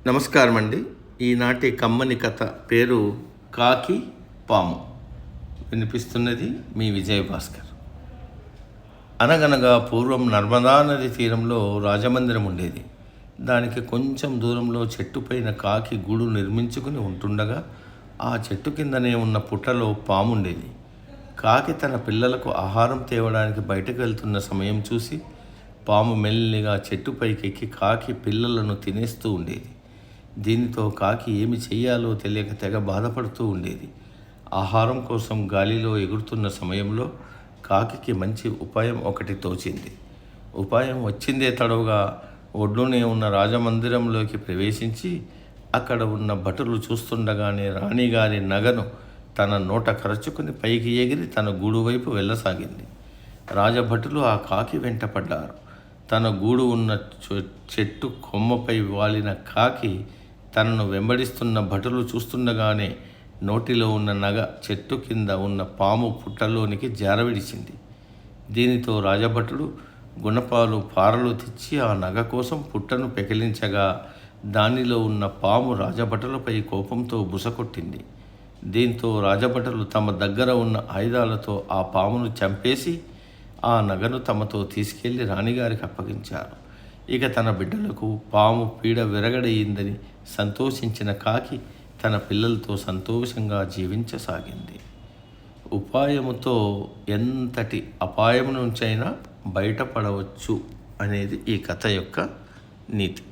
నమస్కారం అండి. ఈనాటి కమ్మని కథ పేరు కాకి పాము. వినిపిస్తున్నది మీ విజయభాస్కర్. అనగనగా పూర్వం నర్మదా నది తీరంలో రాజమందిరం ఉండేది. దానికి కొంచెం దూరంలో చెట్టుపైన కాకి గూడు నిర్మించుకుని ఉంటుండగా ఆ చెట్టు కిందనే ఉన్న పుట్టలో పాము ఉండేది. కాకి తన పిల్లలకు ఆహారం తేవడానికి బయటకు వెళ్తున్న సమయం చూసి పాము మెల్లిగా చెట్టుపైకెక్కి కాకి పిల్లలను తినేస్తూ ఉండేది. దీనితో కాకి ఏమి చెయ్యాలో తెలియక తెగ బాధపడుతూ ఉండేది. ఆహారం కోసం గాలిలో ఎగురుతున్న సమయంలో కాకికి మంచి ఉపాయం ఒకటి తోచింది. ఉపాయం వచ్చిందే తడవుగా ఒడ్డునే ఉన్న రాజమందిరంలోకి ప్రవేశించి అక్కడ ఉన్న భటులు చూస్తుండగానే రాణిగారి నగను తన నోట కరచుకుని పైకి ఎగిరి తన గూడు వైపు వెళ్ళసాగింది. రాజభటులు ఆ కాకి వెంట పడ్డారు. తన గూడు ఉన్న చెట్టు కొమ్మపై వాలిన కాకి తనను వెంబడిస్తున్న భటులు చూస్తుండగానే నోటిలో ఉన్న నగ చెట్టు కింద ఉన్న పాము పుట్టలోనికి జారవిడిచింది. దీనితో రాజభటుడు గుణపాలు పారలు తెచ్చి ఆ నగ కోసం పుట్టను పెకిలించగా దానిలో ఉన్న పాము రాజభటులపై కోపంతో బుసకొట్టింది. దీంతో రాజభటులు తమ దగ్గర ఉన్న ఆయుధాలతో ఆ పామును చంపేసి ఆ నగను తమతో తీసుకెళ్లి రాణిగారికి అప్పగించారు. ఇక తన బిడ్డలకు పాము పీడ విరగడయిందని సంతోషించిన కాకి తన పిల్లలతో సంతోషంగా జీవించసాగింది. ఉపాయముతో ఎంతటి అపాయం నుంచైనా బయటపడవచ్చు అనేది ఈ కథ యొక్క నీతి.